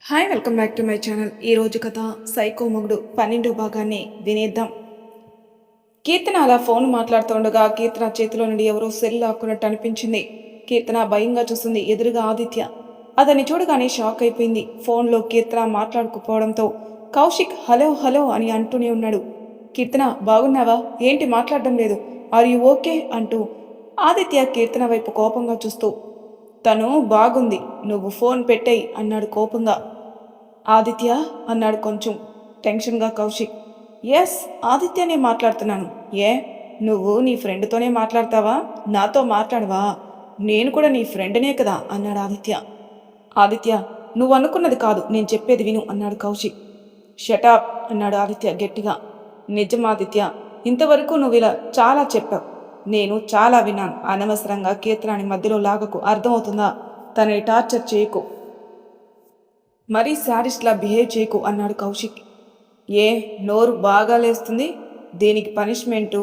Hi welcome back to my channel. ఈరోజు కథ psycho మొగుడు 12 భాగాన్ని వినేద్దాం. కీర్తన అలా ఫోన్ మాట్లాడుతుండగా కీర్తన చేతిలో నుండి ఎవరో సెల్ లాక్కున్నట్టు అనిపించింది. కీర్తన భయంగా చూస్తుంది. ఎదురుగా ఆదిత్య. అతన్ని చూడగానే షాక్ అయిపోయింది. ఫోన్లో కీర్తన మాట్లాడుకుపోవడంతో కౌశిక్ హలో హలో అని అంటూనే ఉన్నాడు. కీర్తన బాగున్నావా, ఏంటి మాట్లాడడం లేదు, ఆర్ యు ఓకే అంటూ ఆదిత్య కీర్తన వైపు కోపంగా చూస్తూ తను బాగుంది, నువ్వు ఫోన్ పెట్టేయి అన్నాడు కోపంగా. ఆదిత్య అన్నాడు కొంచెం టెన్షన్గా కౌశిక్. ఎస్, ఆదిత్యనే మాట్లాడుతున్నాను. ఏ, నువ్వు నీ ఫ్రెండ్తోనే మాట్లాడతావా, నాతో మాట్లాడవా? నేను కూడా నీ ఫ్రెండ్నే కదా అన్నాడు ఆదిత్య. ఆదిత్య, నువ్వు అనుకున్నది కాదు, నేను చెప్పేది విను అన్నాడు కౌశిక్. షటాప్ అన్నాడు ఆదిత్య గట్టిగా. నిజం ఆదిత్య, ఇంతవరకు నువ్వు ఇలా చాలా చెప్పావు, నేను చాలా విన్నాను. అనవసరంగా కీర్తనాన్ని మధ్యలో లాగకు, అర్థమవుతుందా? తనని టార్చర్ చేయకు, మరీ శాడిస్ట్లా బిహేవ్ చేయకు అన్నాడు కౌశిక్. ఏ, నోరు బాగా లేస్తుంది, దీనికి పనిష్మెంటు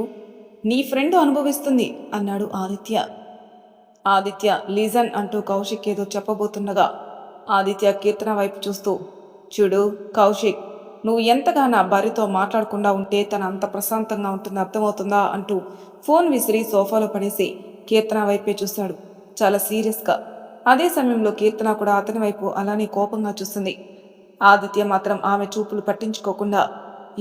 నీ ఫ్రెండ్ అనుభవిస్తుంది అన్నాడు ఆదిత్య. ఆదిత్య లీజన్ అంటూ కౌశిక్ ఏదో చెప్పబోతుండగా ఆదిత్య కీర్తన వైపు చూస్తూ, చూడు కౌశిక్, నువ్వు ఎంతగా నా భార్యతో మాట్లాడకుండా ఉంటే తన అంత ప్రశాంతంగా ఉంటుంది, అర్థమవుతుందా అంటూ ఫోన్ విసిరి సోఫాలో పడేసి కీర్తన వైపే చూశాడు చాలా సీరియస్గా. అదే సమయంలో కీర్తన కూడా అతని వైపు అలానే కోపంగా చూస్తుంది. ఆదిత్య మాత్రం ఆమె చూపులు పట్టించుకోకుండా,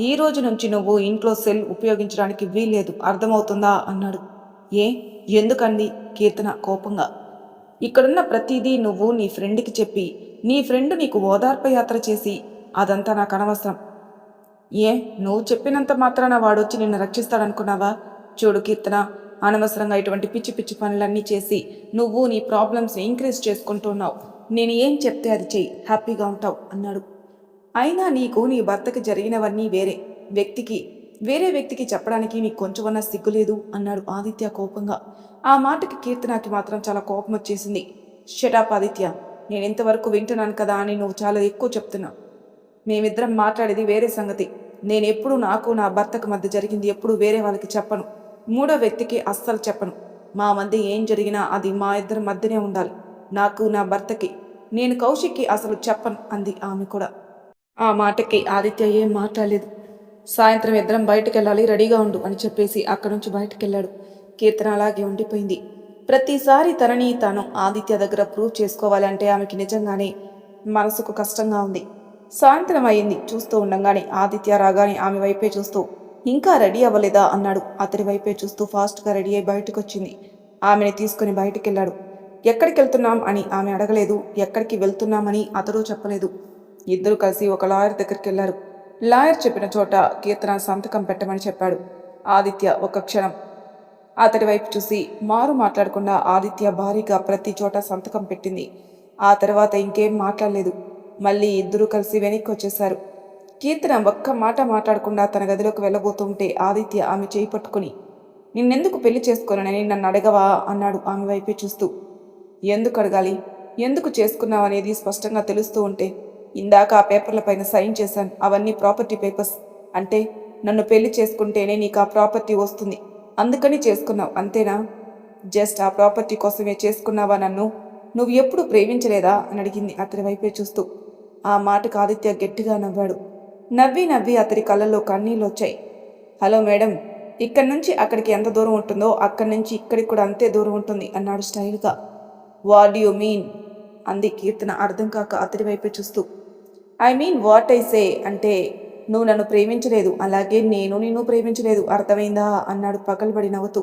ఈ రోజు నుంచి నువ్వు ఇంట్లో సెల్ ఉపయోగించడానికి వీల్లేదు, అర్థమవుతుందా అన్నాడు. ఏ, ఎందుకండి కీర్తన కోపంగా. ఇక్కడున్న ప్రతిదీ నువ్వు నీ ఫ్రెండ్కి చెప్పి నీ ఫ్రెండ్ నీకు ఓదార్ప యాత్ర చేసి అదంతా నాకు అనవసరం. ఏ, నువ్వు చెప్పినంత మాత్రాన వాడొచ్చి నిన్ను రక్షిస్తాడనుకున్నావా? చూడు కీర్తన, అనవసరంగా ఇటువంటి పిచ్చి పిచ్చి పనులన్నీ చేసి నువ్వు నీ ప్రాబ్లమ్స్ని ఇంక్రీజ్ చేసుకుంటున్నావు. నేను ఏం చెప్తే అది చెయ్యి, హ్యాపీగా ఉంటావు అన్నాడు. అయినా నీకు నీ భర్తకి జరిగినవన్నీ వేరే వ్యక్తికి చెప్పడానికి నీకు కొంచెమన్నా సిగ్గులేదు అన్నాడు ఆదిత్య కోపంగా. ఆ మాటకి కీర్తనకి మాత్రం చాలా కోపం వచ్చేసింది. షటాప్ ఆదిత్య, నేను ఇంతవరకు వింటున్నాను కదా అని నువ్వు చాలా ఎక్కువ చెప్తున్నావు. మేమిద్దరం మాట్లాడేది వేరే సంగతి. నేనెప్పుడు నాకు నా భర్తకు మధ్య జరిగింది ఎప్పుడు వేరే వాళ్ళకి చెప్పను, మూడో వ్యక్తికి అస్సలు చెప్పను. మా మధ్య ఏం జరిగినా అది మా ఇద్దరి మధ్యనే ఉండాలి, నాకు నా భర్తకి. నేను కౌశిక్కి అసలు చెప్పను అంది ఆమె కూడా. ఆ మాటకి ఆదిత్య ఏం మాట్లాడలేదు. సాయంత్రం ఇద్దరం బయటకెళ్ళాలి, రెడీగా ఉండు అని చెప్పేసి అక్కడి నుంచి బయటకెళ్ళాడు. కీర్తన అలాగే ఉండిపోయింది. ప్రతిసారి తనని తాను ఆదిత్య దగ్గర ప్రూవ్ చేసుకోవాలంటే ఆమెకి నిజంగానే మనసుకు కష్టంగా ఉంది. సాయంత్రం అయింది. చూస్తూ ఉండగానే ఆదిత్య రాగానే ఆమె వైపే చూస్తూ, ఇంకా రెడీ అవ్వలేదా అన్నాడు. అతడి వైపే చూస్తూ ఫాస్ట్గా రెడీ అయి బయటకొచ్చింది. ఆమెని తీసుకుని బయటికెళ్ళాడు. ఎక్కడికి వెళ్తున్నాం అని ఆమె అడగలేదు, ఎక్కడికి వెళ్తున్నామని అతడు చెప్పలేదు. ఇద్దరు కలిసి ఒక లాయర్ దగ్గరికి వెళ్ళారు. లాయర్ చెప్పిన చోట కీర్తన సంతకం పెట్టమని చెప్పాడు. ఆదిత్య ఒక్క క్షణం అతడి వైపు చూసి మారు మాట్లాడకుండా ఆదిత్య భారీగా ప్రతి చోట సంతకం పెట్టింది. ఆ తర్వాత ఇంకేం మాట్లాడలేదు. మళ్ళీ ఇద్దరూ కలిసి వెనక్కి వచ్చేశారు. కీర్తన ఒక్క మాట మాట్లాడకుండా తన గదిలోకి వెళ్ళబోతుంటే ఆదిత్య ఆమె చేయి పట్టుకుని, నిన్నెందుకు పెళ్లి చేసుకోనని నన్ను అడగవా అన్నాడు ఆమె వైపే చూస్తూ. ఎందుకు అడగాలి, ఎందుకు చేసుకున్నావనేది స్పష్టంగా తెలుస్తూ ఉంటే ఇందాక ఆ పేపర్ల పైన సైన్ చేశాను, అవన్నీ ప్రాపర్టీ పేపర్స్. అంటే నన్ను పెళ్లి చేసుకుంటేనే నీకు ఆ ప్రాపర్టీ వస్తుంది, అందుకని చేసుకున్నావు అంతేనా? జస్ట్ ఆ ప్రాపర్టీ కోసమే చేసుకున్నావా నన్ను? నువ్వు ఎప్పుడు ప్రేమించలేదా అని అడిగింది అతని వైపే చూస్తూ. ఆ మాటకు ఆదిత్య గట్టిగా నవ్వాడు. నవ్వి నవ్వి అతడి కళ్ళల్లో కన్నీళ్ళు వచ్చాయి. హలో మేడం, ఇక్కడి నుంచి అక్కడికి ఎంత దూరం ఉంటుందో అక్కడి నుంచి ఇక్కడికి కూడా అంతే దూరం ఉంటుంది అన్నాడు స్టైల్గా. వాట్ యు మీన్ అంది కీర్తన అర్థం కాక అతడి వైపే చూస్తూ. I mean what I say అంటే నువ్వు నన్ను ప్రేమించలేదు, అలాగే నేను నిన్ను ప్రేమించలేదు, అర్థమైందా అన్నాడు పగలబడి నవ్వుతూ.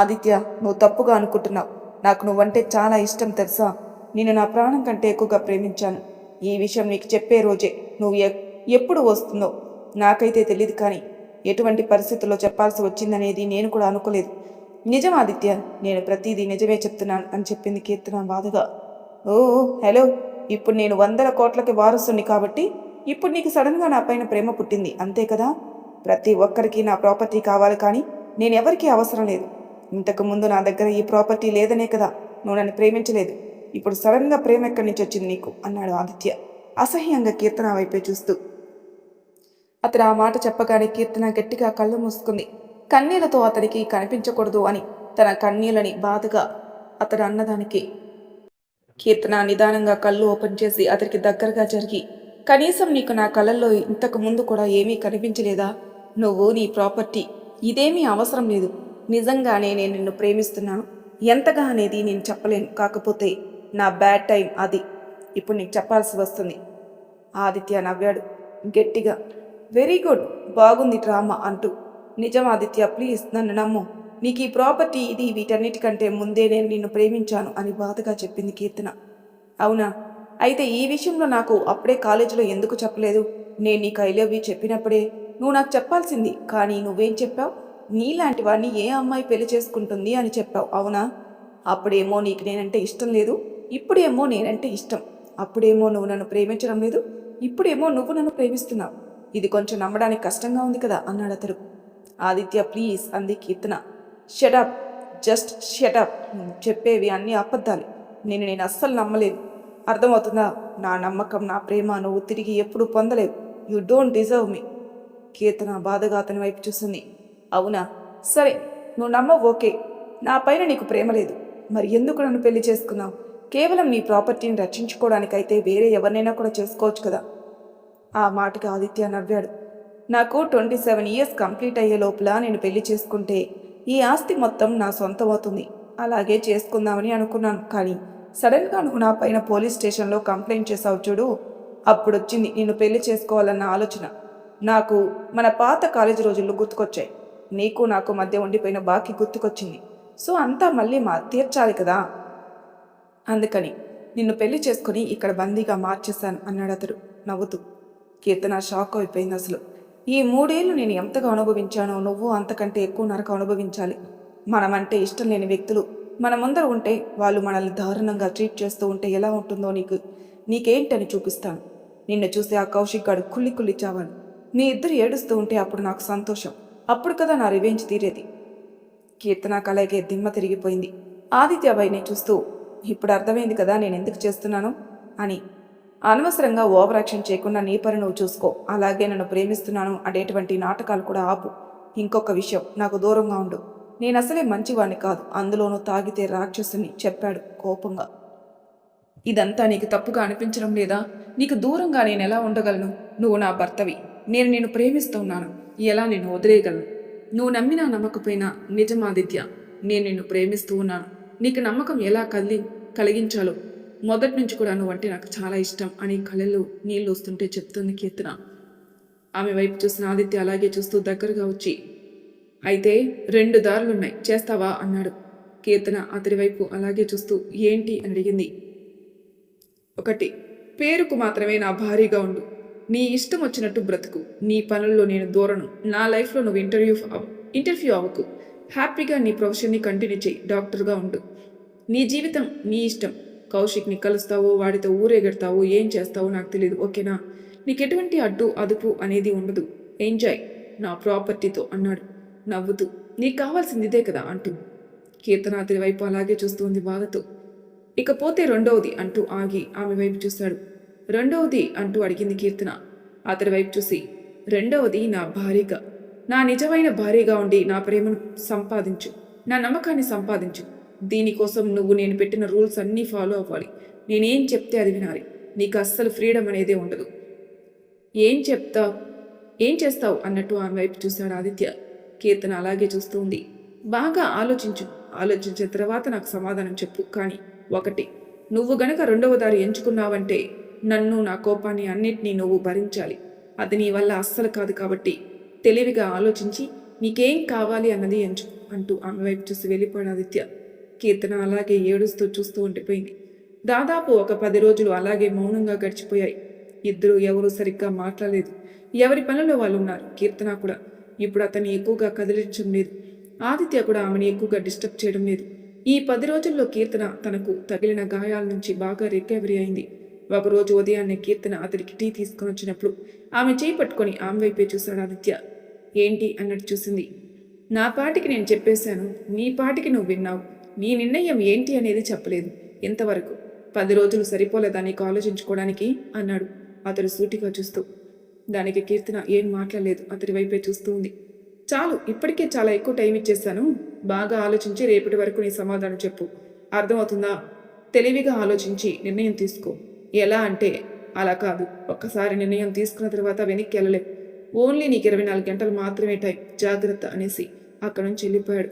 ఆదిత్య, నువ్వు తప్పుగా అనుకుంటున్నావు. నాకు నువ్వంటే చాలా ఇష్టం తెలుసా. నేను నా ప్రాణం కంటే ఎక్కువగా ప్రేమించాను. ఈ విషయం నీకు చెప్పే రోజే నువ్వు ఎప్పుడు వస్తుందో నాకైతే తెలియదు, కానీ ఎటువంటి పరిస్థితుల్లో చెప్పాల్సి వచ్చిందనేది నేను కూడా అనుకోలేదు. నిజం ఆదిత్య, నేను ప్రతిదీ నిజమే చెప్తున్నాను అని చెప్పింది కీర్తన బాధగా. ఓ హలో, ఇప్పుడు నేను 100 కోట్లకి వారసుని కాబట్టి ఇప్పుడు నీకు సడన్గా నా పైన ప్రేమ పుట్టింది అంతే కదా. ప్రతి ఒక్కరికి నా ప్రాపర్టీ కావాలి, కానీ నేనెవరికీ అవసరం లేదు. ఇంతకుముందు నా దగ్గర ఈ ప్రాపర్టీ లేదనే కదా నువ్వు నన్ను ప్రేమించలేదు. ఇప్పుడు సడన్గా ప్రేమ ఎక్కడి నుంచి వచ్చింది నీకు అన్నాడు ఆదిత్య అసహ్యంగా కీర్తన వైపే చూస్తూ. అతడు ఆ మాట చెప్పగానే కీర్తన గట్టిగా కళ్ళు మూసుకుంది. కన్నీళ్లతో అతడికి కనిపించకూడదు అని తన కన్నీళ్ళని బాధగా అతడు అన్నదానికి కీర్తన నిదానంగా కళ్ళు ఓపెన్ చేసి అతనికి దగ్గరగా జరిగి, కనీసం నీకు నా కళ్ళల్లో ఇంతకు ముందు కూడా ఏమీ కనిపించలేదా? నువ్వు నీ ప్రాపర్టీ, ఇదేమీ అవసరం లేదు. నిజంగానే నేను నిన్ను ప్రేమిస్తున్నాను. ఎంతగా అనేది నేను చెప్పలేను. కాకపోతే నా బ్యాడ్ టైం అది. ఇప్పుడు నీకు చెప్పాల్సి వస్తుంది. ఆదిత్య నవ్వాడు గట్టిగా. వెరీ గుడ్, బాగుంది డ్రామా అంటూ. నిజం ఆదిత్య, ప్లీజ్ నన్ను నమ్ము. నీకు ఈ ప్రాపర్టీ ఇది వీటన్నిటికంటే ముందే నేను నిన్ను ప్రేమించాను అని బాధగా చెప్పింది కీర్తన. అవునా? అయితే ఈ విషయంలో నాకు అప్పుడే కాలేజీలో ఎందుకు చెప్పలేదు? నేను నీకు ఐ లవ్ యూ చెప్పినప్పుడే నువ్వు నాకు చెప్పాల్సింది. కానీ నువ్వేం చెప్పావు? నీలాంటి వాడిని ఏ అమ్మాయి పెళ్లి చేసుకుంటుంది అని చెప్పావు, అవునా? అప్పుడేమో నీకు నేనంటే ఇష్టం లేదు, ఇప్పుడేమో నేనంటే ఇష్టం. అప్పుడేమో నువ్వు నన్ను ప్రేమించడం లేదు, ఇప్పుడేమో నువ్వు నన్ను ప్రేమిస్తున్నావు. ఇది కొంచెం నమ్మడానికి కష్టంగా ఉంది కదా అన్నాడు అతడు. ఆదిత్య ప్లీజ్ అంది కీర్తన. Shut up, just shut up. నువ్వు చెప్పేవి అన్నీ అబద్ధాలు. నేను అస్సలు నమ్మలేదు. అర్థమవుతుందా? నా నమ్మకం, నా ప్రేమ నువ్వు తిరిగి ఎప్పుడూ పొందలేవు. You don't deserve me. Keerthana బాధగా అతని వైపు చూస్తుంది. అవునా? సరే, నువ్వు నమ్మవు, ఓకే. నా పైన నీకు ప్రేమ లేదు. మరి ఎందుకు నన్ను పెళ్లి చేసుకున్నావు? కేవలం నీ ప్రాపర్టీని రక్షించుకోవడానికైతే వేరే ఎవరినైనా కూడా చేసుకోవచ్చు కదా. ఆ మాటకి ఆదిత్య నవ్వాడు. నాకు 27 ఇయర్స్ కంప్లీట్ అయ్యే లోపల నేను పెళ్లి చేసుకుంటే ఈ ఆస్తి మొత్తం నా సొంతం అవుతుంది. అలాగే చేసుకుందామని అనుకున్నాను. కానీ సడన్గా నువ్వు నా పైన పోలీస్ స్టేషన్లో కంప్లైంట్ చేసావు చూడు, అప్పుడొచ్చింది నిన్ను పెళ్లి చేసుకోవాలన్న ఆలోచన. నాకు మన పాత కాలేజీ రోజుల్లో గుర్తుకొచ్చాయి. నీకు నాకు మధ్య ఉండిపోయిన బాకీ గుర్తుకొచ్చింది. సో అంతా మళ్ళీ తీర్చాలి కదా. అందుకని నిన్ను పెళ్లి చేసుకుని ఇక్కడ బందీగా మార్చేశాను అన్నాడు అతడు నవ్వుతూ. కీర్తన షాక్ అయిపోయింది. అసలు ఈ 3 ఏళ్ళు నేను ఎంతగా అనుభవించానో నువ్వు అంతకంటే ఎక్కువ నరకం అనుభవించాలి. మనమంటే ఇష్టం లేని వ్యక్తులు మన ముందర ఉంటే, వాళ్ళు మనల్ని దారుణంగా ట్రీట్ చేస్తూ ఉంటే ఎలా ఉంటుందో నీకేంటని చూపిస్తాను. నిన్ను చూసి ఆ కౌశిక్ గాడు కుళ్ళి కుళ్ళి చావాను. మీ ఇద్దరు ఏడుస్తూ ఉంటే అప్పుడు నాకు సంతోషం. అప్పుడు కదా నా రివెంజ్ తీరేది. కీర్తన కలయికే దిమ్మ తిరిగిపోయింది. ఆదిత్యబాయిని చూస్తూ, ఇప్పుడు అర్థమైంది కదా నేనెందుకు చేస్తున్నాను అని. అనవసరంగా ఓవర్ యాక్షన్ చేయకుండా నీ పని నువ్వు చూసుకో. అలాగే నన్ను ప్రేమిస్తున్నాను అనేటువంటి నాటకాలు కూడా ఆపు. ఇంకొక విషయం, నాకు దూరంగా ఉండు. నేను అసలే మంచివాణ్ణి కాదు, అందులోనూ తాగితే రాక్షసుని చెప్పాడు కోపంగా. ఇదంతా నీకు తప్పుగా అనిపించడం లేదా? నీకు దూరంగా నేను ఎలా ఉండగలను? నువ్వు నా భర్తవి. నేను నిన్ను ప్రేమిస్తున్నాను. ఎలా నేను వదిలేయగలను? నువ్వు నమ్మినా నమ్మకపోయినా నిజం ఆదిత్య, నేను నిన్ను ప్రేమిస్తూ ఉన్నాను. నీకు నమ్మకం ఎలా కలిగించాలో మొదటి నుంచి కూడా నువ్వంటే నాకు చాలా ఇష్టం అని కళ్ళల్లో నీళ్ళు వస్తుంటే చెప్తుంది కీర్తన. ఆమె వైపు చూసిన ఆదిత్య అలాగే చూస్తూ దగ్గరగా వచ్చి, అయితే 2 దారులున్నాయి, చేస్తావా అన్నాడు. కీర్తన అతడి వైపు అలాగే చూస్తూ ఏంటి అని అడిగింది. 1, పేరుకు మాత్రమే నా భారీగా ఉండు. నీ ఇష్టం వచ్చినట్టు బ్రతుకు. నీ పనుల్లో నేను దూరను. నా లైఫ్లో నువ్వు ఇంటర్వ్యూ అవ్వకు. హ్యాపీగా నీ ప్రొఫెషన్ని కంటిన్యూ చేయి. డాక్టర్గా ఉండు. నీ జీవితం నీ ఇష్టం. కౌశిక్ని కలుస్తావో, వాడితో ఊరేగెడతావో, ఏం చేస్తావో నాకు తెలియదు, ఓకేనా? నీకు ఎటువంటి అడ్డు అదుపు అనేది ఉండదు. ఎంజాయ్ నా ప్రాపర్టీతో అన్నాడు నవ్వుతూ. నీకు కావాల్సింది ఇదే కదా అంటూ. కీర్తన అతని వైపు అలాగే చూస్తుంది బాధతో. ఇకపోతే 2వది అంటూ ఆగి ఆమె వైపు చూశాడు. 2వది అంటూ అడిగింది కీర్తన అతడి వైపు చూసి. 2వది నా భార్యగా, నా నిజమైన భార్యగా ఉండి నా ప్రేమను సంపాదించు, నా నమ్మకాన్ని సంపాదించు. దీనికోసం నువ్వు నేను పెట్టిన రూల్స్ అన్నీ ఫాలో అవ్వాలి. నేనేం చెప్తే అది వినాలి. నీకు అస్సలు ఫ్రీడమ్ అనేదే ఉండదు. ఏం చేస్తావు అన్నట్టు ఆమె వైపు చూశాడు ఆదిత్య. కీర్తన అలాగే చూస్తూ ఉంది. బాగా ఆలోచించిన తర్వాత నాకు సమాధానం చెప్పు. కానీ 1, నువ్వు గనక 2వ దారి ఎంచుకున్నావంటే నన్ను, నా కోపాన్ని అన్నిటినీ నువ్వు భరించాలి. అది నీ వల్ల అస్సలు కాదు. కాబట్టి తెలివిగా ఆలోచించి నీకేం కావాలి అన్నది ఎంచు అంటూ ఆమె వైపు చూసి వెళ్ళిపోయాడు ఆదిత్య. కీర్తన అలాగే ఏడుస్తూ చూస్తూ ఉండిపోయింది. దాదాపు ఒక 10 రోజులు అలాగే మౌనంగా గడిచిపోయాయి. ఇద్దరూ ఎవరూ సరిగ్గా మాట్లాడలేదు. ఎవరి పనుల్లో వాళ్ళు ఉన్నారు. కీర్తన కూడా ఇప్పుడు అతన్ని ఎక్కువగా కదిలించడం లేదు. ఆదిత్య కూడా ఆమెను ఎక్కువగా డిస్టర్బ్ చేయడం లేదు. ఈ 10 రోజుల్లో కీర్తన తనకు తగిలిన గాయాల నుంచి బాగా రికవరీ అయింది. ఒకరోజు ఉదయాన్నే కీర్తన అతడికి టీ తీసుకొని వచ్చినప్పుడు ఆమె చేయి పట్టుకొని ఆమె వైపే చూశాడు ఆదిత్య. ఏంటి అన్నట్టు చూసింది. నా పాటికి నేను చెప్పేశాను, నీ పాటికి నువ్వు విన్నావు. నీ నిర్ణయం ఏంటి అనేది చెప్పలేదు ఇంతవరకు. 10 రోజులు సరిపోలేదా నీకు ఆలోచించుకోవడానికి అన్నాడు అతడు సూటిగా చూస్తూ. దానికి కీర్తన ఏం మాట్లాడలేదు. అతడి వైపే చూస్తూ ఉంది. చాలు, ఇప్పటికే చాలా ఎక్కువ టైం ఇచ్చేశాను. బాగా ఆలోచించి రేపటి వరకు నీ సమాధానం చెప్పు. అర్థమవుతుందా? తెలివిగా ఆలోచించి నిర్ణయం తీసుకో. ఎలా అంటే అలా కాదు. ఒక్కసారి నిర్ణయం తీసుకున్న తర్వాత వెనక్కి వెళ్ళలేం. ఓన్లీ నీకు 24 గంటలు మాత్రమే టైం. జాగ్రత్త అనేసి అక్కడి నుంచి వెళ్ళిపోయాడు.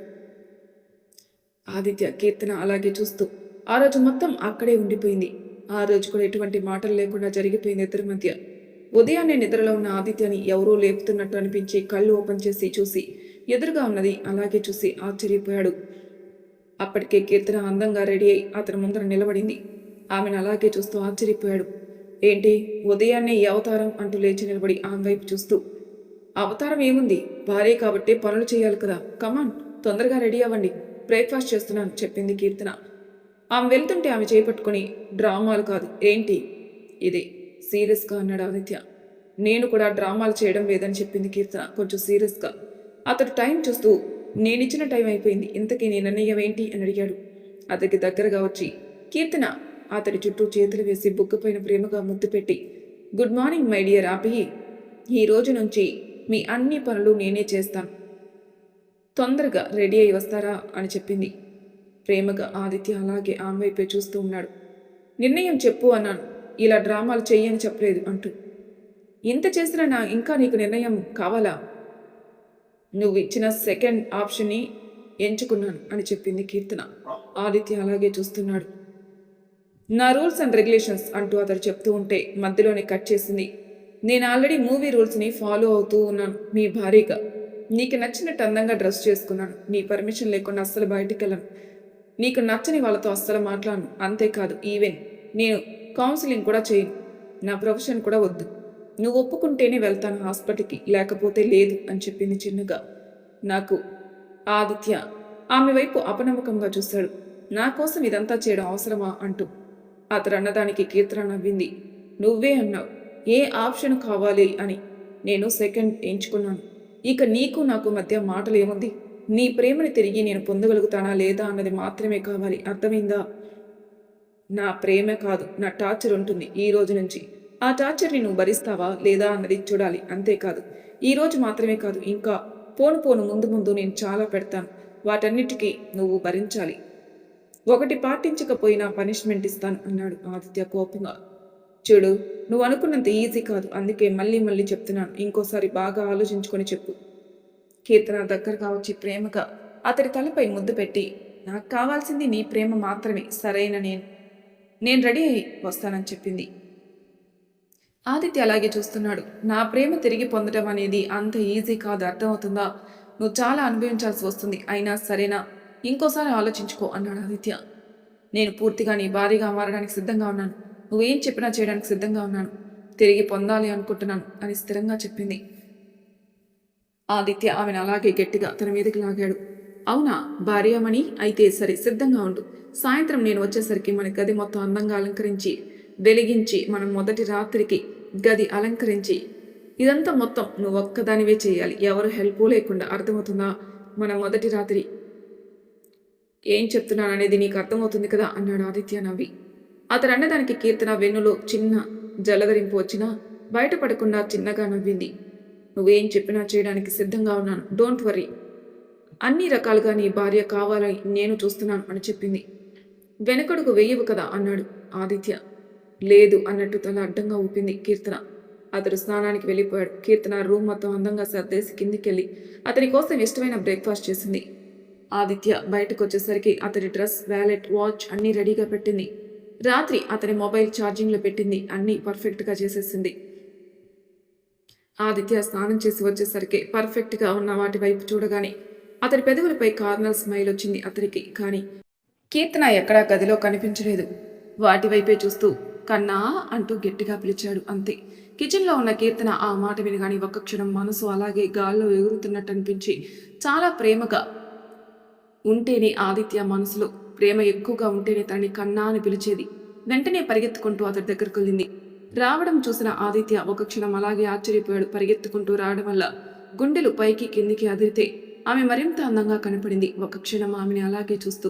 ఆదిత్య కీర్తన అలాగే చూస్తూ ఆ రోజు మొత్తం అక్కడే ఉండిపోయింది. ఆ రోజు కూడా ఎటువంటి మాటలు లేకుండా జరిగిపోయింది ఇద్దరి మధ్య. ఉదయాన్నే నిద్రలో ఉన్న ఆదిత్యని ఎవరూ లేపుతున్నట్టు అనిపించి కళ్ళు ఓపెన్ చేసి చూసి ఎదురుగా ఉన్నది అలాగే చూసి ఆశ్చర్యపోయాడు. అప్పటికే కీర్తన అందంగా రెడీ అయి అతని ముందర నిలబడింది. ఆమెను అలాగే చూస్తూ ఆశ్చర్యపోయాడు. ఏంటి ఉదయాన్నే ఈ అవతారం అంటూ లేచి నిలబడి ఆమె వైపు చూస్తూ, అవతారం ఏముంది, భార్య కాబట్టి పనులు చేయాలి కదా, కమాన్ తొందరగా రెడీ అవ్వండి, బ్రేక్ఫాస్ట్ చేస్తున్నాను చెప్పింది కీర్తన. ఆమె వెళ్తుంటే ఆమె చేపట్టుకుని, డ్రామాలు కాదు ఏంటి ఇది సీరియస్గా అన్నాడు ఆదిత్య. నేను కూడా డ్రామాలు చేయడం లేదని చెప్పింది కీర్తన కొంచెం సీరియస్గా. అతడు టైం చూస్తూ, నేనిచ్చిన టైం అయిపోయింది, ఇంతకీ నీ నిర్ణయం ఏంటి అని అడిగాడు. అతడికి దగ్గరగా వచ్చి కీర్తన అతడి చుట్టూ చేతులు వేసి బుగ్గపైన ప్రేమగా ముద్దు పెట్టి, గుడ్ మార్నింగ్ మై డియర్ ఆపి, ఈ రోజు నుంచి మీ అన్ని పనులు నేనే చేస్తాను, తొందరగా రెడీ అయి వస్తారా అని చెప్పింది. ప్రేమగా ఆదిత్య అలాగే ఆమె వైపే చూస్తూ ఉన్నాడు. నిర్ణయం చెప్పు అన్నాను, ఇలా డ్రామాలు చెయ్యని చెప్పలేదు అంటూ. ఇంత చేసినా ఇంకా నీకు నిర్ణయం కావాలా? నువ్వు ఇచ్చిన సెకండ్ ఆప్షన్ని ఎంచుకున్నాను అని చెప్పింది కీర్తన. ఆదిత్య అలాగే చూస్తున్నాడు. నా రూల్స్ అండ్ రెగ్యులేషన్స్ అంటూ అతడు చెప్తూ ఉంటే మధ్యలోనే కట్ చేసింది. నేను ఆల్రెడీ మూవీ రూల్స్ని ఫాలో అవుతూ ఉన్నాను మీ భార్యగా. నీకు నచ్చినట్టు అందంగా డ్రెస్ చేసుకున్నాను. నీ పర్మిషన్ లేకుండా అస్సలు బయటికి వెళ్ళను. నీకు నచ్చని వాళ్ళతో అస్సలు మాట్లాడను. అంతేకాదు ఈవెన్ నేను కౌన్సిలింగ్ కూడా చేయను. నా ప్రొఫెషన్ కూడా వద్దు. నువ్వు ఒప్పుకుంటేనే వెళ్తాను హాస్పిటల్కి, లేకపోతే లేదు అని చెప్పింది చిన్నగా. నాకు ఆదిత్య ఆమె వైపు అపనమ్మకంగా చూశాడు. నా కోసం ఇదంతా చేయడం అవసరమా అంటూ. అతడు అన్నదానికి కీర్తన నవ్వింది. నువ్వే అన్నావు ఏ ఆప్షన్ కావాలి అని. నేను సెకండ్ ఎంచుకున్నాను. ఇక నీకు నాకు మధ్య మాటలు ఏముంది? నీ ప్రేమని తిరిగి నేను పొందగలుగుతానా లేదా అన్నది మాత్రమే కావాలి, అర్థమైందా? నా ప్రేమ కాదు, నా టార్చర్ ఉంటుంది ఈ రోజు నుంచి. ఆ టార్చర్ని నువ్వు భరిస్తావా లేదా అన్నది చూడాలి. అంతేకాదు ఈ రోజు మాత్రమే కాదు, ఇంకా పోను పోను ముందు ముందు నేను చాలా పెడతాను. వాటన్నిటికీ నువ్వు భరించాలి. ఒకటి పాటించకపోయినా పనిష్మెంట్ ఇస్తాను అన్నాడు ఆదిత్య కోపంగా. చూడు, నువ్వు అనుకున్నంత ఈజీ కాదు, అందుకే మళ్ళీ మళ్ళీ చెప్తున్నాను. ఇంకోసారి బాగా ఆలోచించుకొని చెప్పు. కీర్తన దగ్గరగా వచ్చి ప్రేమగా అతడి తలపై ముద్దు పెట్టి, నాకు కావాల్సింది నీ ప్రేమ మాత్రమే, సరైన నేను రెడీ అయి వస్తానని చెప్పింది. ఆదిత్య అలాగే చూస్తున్నాడు. నా ప్రేమ తిరిగి పొందడం అనేది అంత ఈజీ కాదు, అర్థమవుతుందా? నువ్వు చాలా అనుభవించాల్సి వస్తుంది. అయినా సరేనా, ఇంకోసారి ఆలోచించుకో అన్నాడు ఆదిత్య. నేను పూర్తిగా నీ భార్యగా మారడానికి సిద్ధంగా ఉన్నాను. నువ్వేం చెప్పినా చేయడానికి సిద్ధంగా ఉన్నాను. తిరిగి పొందాలి అనుకుంటున్నాను అని స్థిరంగా చెప్పింది. ఆదిత్య ఆమెను అలాగే గట్టిగా తన మీదకి లాగాడు. అవునా భార్యమణి, అయితే సరే సిద్ధంగా ఉండు. సాయంత్రం నేను వచ్చేసరికి మన గది మొత్తం అందంగా అలంకరించి వెలిగించి, మనం మొదటి రాత్రికి గది అలంకరించి, ఇదంతా మొత్తం నువ్వు ఒక్కదానివే చేయాలి, ఎవరు హెల్ప్ లేకుండా, అర్థమవుతుందా? మన మొదటి రాత్రి ఏం చెప్తున్నాననేది నీకు అర్థమవుతుంది కదా అన్నాడు ఆదిత్య నవ్వి. అతడు అన్నదానికి కీర్తన వెన్నులో చిన్న జలధరింపు వచ్చినా బయటపడకుండా చిన్నగా నవ్వింది. నువ్వేం చెప్పినా చేయడానికి సిద్ధంగా ఉన్నాను, డోంట్ వర్రీ. అన్ని రకాలుగా నీ భార్య కావాలని నేను చూస్తున్నాను అని చెప్పింది. వెనకడుగు వెయ్యవు కదా అన్నాడు ఆదిత్య. లేదు అన్నట్టు తల అడ్డంగా ఊపింది కీర్తన. అతడు స్నానానికి వెళ్ళిపోయాడు. కీర్తన రూమ్ మొత్తం అందంగా సర్దేసి కిందికెళ్ళి అతని కోసం ఇష్టమైన బ్రేక్ఫాస్ట్ చేసింది. ఆదిత్య బయటకు వచ్చేసరికి అతడి డ్రెస్, వ్యాలెట్, వాచ్ అన్నీ రెడీగా పెట్టింది. రాత్రి అతని మొబైల్ ఛార్జింగ్లో పెట్టింది. అన్నీ పర్ఫెక్ట్గా చేసేసింది. ఆదిత్య స్నానం చేసి వచ్చేసరికి పర్ఫెక్ట్గా ఉన్న వాటి వైపు చూడగానే అతడి పెదవులపై కార్నల్ స్మైల్ వచ్చింది అతడికి. కానీ కీర్తన ఎక్కడా గదిలో కనిపించలేదు. వాటి వైపే చూస్తూ కన్నా అంటూ గట్టిగా పిలిచాడు, అంతే. కిచెన్లో ఉన్న కీర్తన ఆ మాట వినగాని ఒక్క క్షణం మనసు అలాగే గాల్లో ఎగురుతున్నట్టు అనిపించి, చాలా ప్రేమగా ఉంటేనే ఆదిత్య మనసులో ప్రేమ ఎక్కువగా ఉంటేనే తనని కన్నా అని పిలిచేది. వెంటనే పరిగెత్తుకుంటూ అతడి దగ్గరకు వెళ్ళింది. రావడం చూసిన ఆదిత్య ఒక క్షణం అలాగే ఆశ్చర్యపోయాడు. పరిగెత్తుకుంటూ రావడం వల్ల గుండెలు పైకి కిందికి అదిరితే ఆమె మరింత అందంగా కనపడింది. ఒక క్షణం ఆమెని అలాగే చూస్తూ,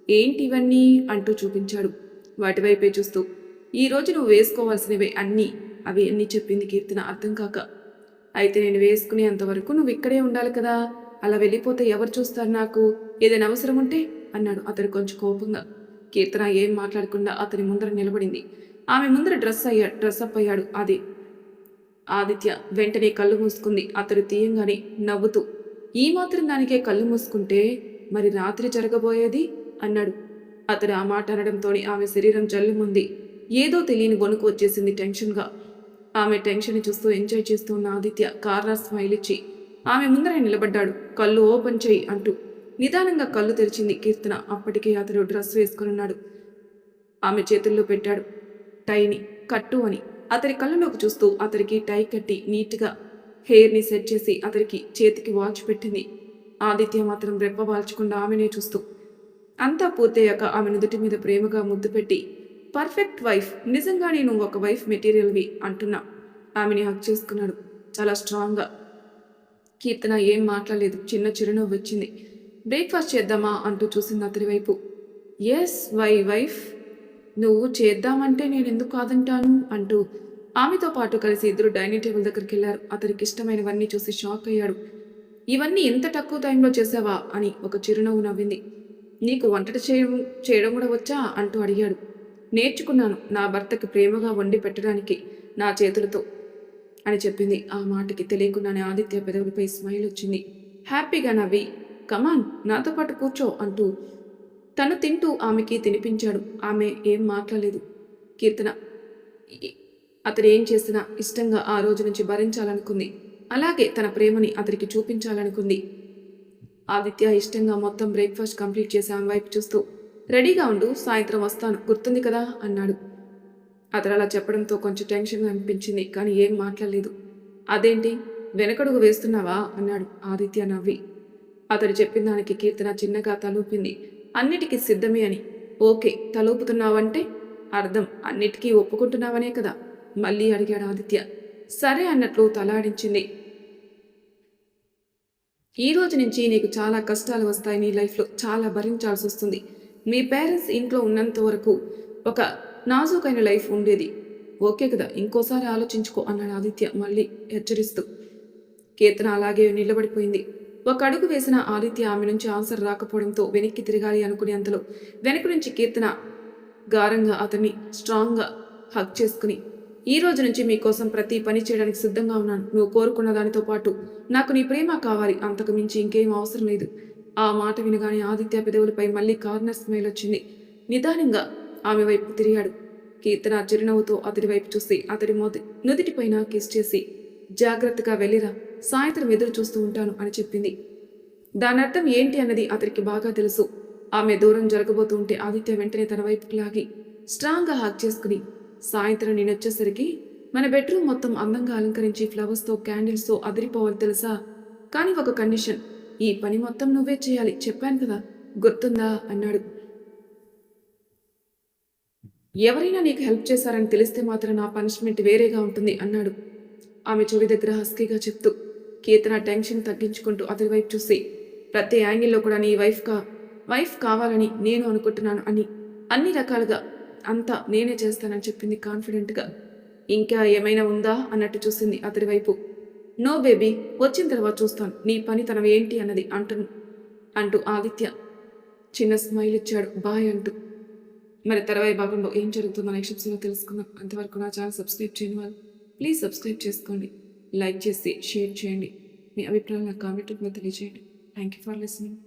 ఏంటి ఇవన్నీ అంటూ చూపించాడు. వాటివైపే చూస్తూ, ఈ రోజు నువ్వు వేసుకోవాల్సినవే అవి అన్నీ చెప్పింది కీర్తన అర్థం కాక. అయితే నేను వేసుకునేంతవరకు నువ్వు ఇక్కడే ఉండాలి కదా, అలా వెళ్ళిపోతే ఎవరు చూస్తారు నాకు, ఏదైనా అవసరం ఉంటే అన్నాడు అతడు కొంచెం కోపంగా. కీర్తన ఏం మాట్లాడకుండా అతని ముందర నిలబడింది. ఆమె ముందర డ్రెస్అప్ అయ్యాడు ఆదిత్య. వెంటనే కళ్ళు మూసుకుంది. అతడు తీయంగానే నవ్వుతూ, ఈ మాత్రం దానికే కళ్ళు మూసుకుంటే మరి రాత్రి జరగబోయేది అన్నాడు. అతడు ఆ మాట అనడంతోనే ఆమె శరీరం జల్లుమంది. ఏదో తెలియని వణుకు వచ్చేసింది టెన్షన్గా. ఆమె టెన్షన్ చూస్తూ ఎంజాయ్ చేస్తూ ఉన్న ఆదిత్య కార్నర్ స్మైల్ ఇచ్చి ఆమె ముందర నిలబడ్డాడు. కళ్ళు ఓపెన్ చేయి అంటూ నిదానంగా కళ్ళు తెరిచింది కీర్తన. అప్పటికే అతడు డ్రెస్ వేసుకున్నాడు. ఆమె చేతుల్లో పెట్టాడు టైని. కట్టు అని అతడి కళ్ళలోకి చూస్తూ అతడికి టై కట్టి నీట్గా హెయిర్ని సెట్ చేసి అతడికి చేతికి వాచ్ పెట్టింది. ఆదిత్య మాత్రం రెప్పవాల్చకుండా ఆమెనే చూస్తూ అంతా పూర్తయ్యాక ఆమె నుదుటి మీద ప్రేమగా ముద్దు పెట్టి, పర్ఫెక్ట్ వైఫ్, నిజంగానే నువ్వు ఒక వైఫ్ మెటీరియల్వి అంటున్నా ఆమెని హక్ చేసుకున్నాడు చాలా స్ట్రాంగ్గా. కీర్తన ఏం మాట్లాడలేదు. చిన్న చిరునవ్వు వచ్చింది. బ్రేక్ఫాస్ట్ చేద్దామా అంటూ చూసింది అతడి వైపు. ఎస్ వైఫ్, నువ్వు చేద్దామంటే నేను ఎందుకు కాదంటాను అంటూ ఆమెతో పాటు కలిసి ఇద్దరు డైనింగ్ టేబుల్ దగ్గరికి వెళ్ళారు. అతనికి ఇష్టమైనవన్నీ చూసి షాక్ అయ్యాడు. ఇవన్నీ ఎంత తక్కువ టైంలో చేసావా అని ఒక చిరునవ్వు నవ్వింది. నీకు వంట చేయడం కూడా వచ్చా అంటూ అడిగాడు. నేర్చుకున్నాను, నా భర్తకి ప్రేమగా వండి పెట్టడానికి నా చేతులతో అని చెప్పింది. ఆ మాటకి తెలియకుండానే ఆదిత్య పెదవులపై స్మైల్ వచ్చింది. హ్యాపీగా నవ్వి, కమాన్ నాతో పాటు కూర్చో అంటూ తను తింటూ ఆమెకి తినిపించాడు. ఆమె ఏం మాట్లాడలేదు. కీర్తన అతడు ఏం చేసినా ఇష్టంగా ఆ రోజు నుంచి భరించాలనుకుంది. అలాగే తన ప్రేమని అతడికి చూపించాలనుకుంది. ఆదిత్య ఇష్టంగా మొత్తం బ్రేక్ఫాస్ట్ కంప్లీట్ చేసి ఆమె వైపు చూస్తూ, రెడీగా ఉండు, సాయంత్రం వస్తాను, గుర్తుంది కదా అన్నాడు. అతడు అలా చెప్పడంతో కొంచెం టెన్షన్గా అనిపించింది. కానీ ఏం మాట్లాడలేదు. అదేంటి వెనకడుగు వేస్తున్నావా అన్నాడు ఆదిత్య నవ్వి. అతడు చెప్పిన దానికి కీర్తన చిన్నగా తలూపింది. అన్నిటికీ సిద్ధమే అని. ఓకే, తలూపుతున్నావంటే అర్థం అన్నిటికీ ఒప్పుకుంటున్నావనే కదా మళ్ళీ అడిగాడు ఆదిత్య. సరే అన్నట్లు తలాడించింది. ఈ రోజు నుంచి నీకు చాలా కష్టాలు వస్తాయి. నీ లైఫ్లో చాలా భరించాల్సి వస్తుంది. మీ పేరెంట్స్ ఇంట్లో ఉన్నంత వరకు ఒక నాజూకైన లైఫ్ ఉండేది. ఓకే కదా, ఇంకోసారి ఆలోచించుకో అన్నాడు ఆదిత్య మళ్ళీ హెచ్చరిస్తూ. కీర్తన అలాగే నిలబడిపోయింది. ఒక అడుగు వేసిన ఆదిత్య ఆమె నుంచి ఆన్సర్ రాకపోవడంతో వెనక్కి తిరగాలి అనుకునేంతలో వెనక నుంచి కీర్తన గారంగా అతన్ని స్ట్రాంగ్గా హక్ చేసుకుని, ఈ రోజు నుంచి మీకోసం ప్రతి పని చేయడానికి సిద్ధంగా ఉన్నాను. నువ్వు కోరుకున్న దానితో పాటు నాకు నీ ప్రేమ కావాలి, అంతకు మించి ఇంకేం అవసరం లేదు. ఆ మాట వినగానే ఆదిత్య పెదవులపై మళ్ళీ కార్నర్ స్మైల్ వచ్చింది. నిదానంగా ఆమె వైపు తిరిగాడు. కీర్తన చిరునవ్వుతో అతడి వైపు చూసి అతడి నుదిటిపైన కిస్ చేసి, జాగ్రత్తగా వెళ్ళిరా, సాయంత్రం ఎదురు చూస్తూ ఉంటాను అని చెప్పింది. దాని అర్థం ఏంటి అన్నది అతడికి బాగా తెలుసు. ఆమె దూరం జరగబోతూ ఉంటే ఆదిత్య వెంటనే తన వైపుకి లాగి స్ట్రాంగ్గా హాక్ చేసుకుని, సాయంత్రం నేనొచ్చేసరికి మన బెడ్రూమ్ మొత్తం అందంగా అలంకరించి ఫ్లవర్స్తో క్యాండిల్స్తో అదిరిపోవాలి తెలుసా, కానీ ఒక కండిషన్, ఈ పని మొత్తం నువ్వే చేయాలి, చెప్పాను కదా, గుర్తుందా అన్నాడు. ఎవరైనా నీకు హెల్ప్ చేశారని తెలిస్తే మాత్రం నా పనిష్మెంట్ వేరేగా ఉంటుంది అన్నాడు ఆమె చెవి దగ్గర హస్కీగా చెప్తూ. కీర్తన టెన్షన్ తగ్గించుకుంటూ అతడి వైపు చూసి, ప్రతి యాంగిల్లో కూడా నీ వైఫ్ కావాలని నేను అనుకుంటున్నాను అని అన్ని రకాలుగా అంతా నేనే చేస్తానని చెప్పింది కాన్ఫిడెంట్గా. ఇంకా ఏమైనా ఉందా అన్నట్టు చూసింది అతడి వైపు. నో బేబీ, వచ్చిన తర్వాత చూస్తాను నీ పనితనం ఏంటి అన్నది అంటూ ఆదిత్య చిన్న స్మైల్ ఇచ్చాడు బాయ్ అంటూ. మరి తర్వాయి భాగంలో ఏం జరుగుతుందో నెక్స్ట్ ఎపిసోడ్లో తెలుసుకుందాం. అంతవరకు నా ఛానల్ సబ్స్క్రైబ్ చేయని వాళ్ళు ప్లీజ్ సబ్స్క్రైబ్ చేసుకోండి, లైక్ చేసి షేర్ చేయండి, మీ అభిప్రాయాలు నాకు కామెంట్ రూపంలో తెలియజేయండి. Thank you for listening.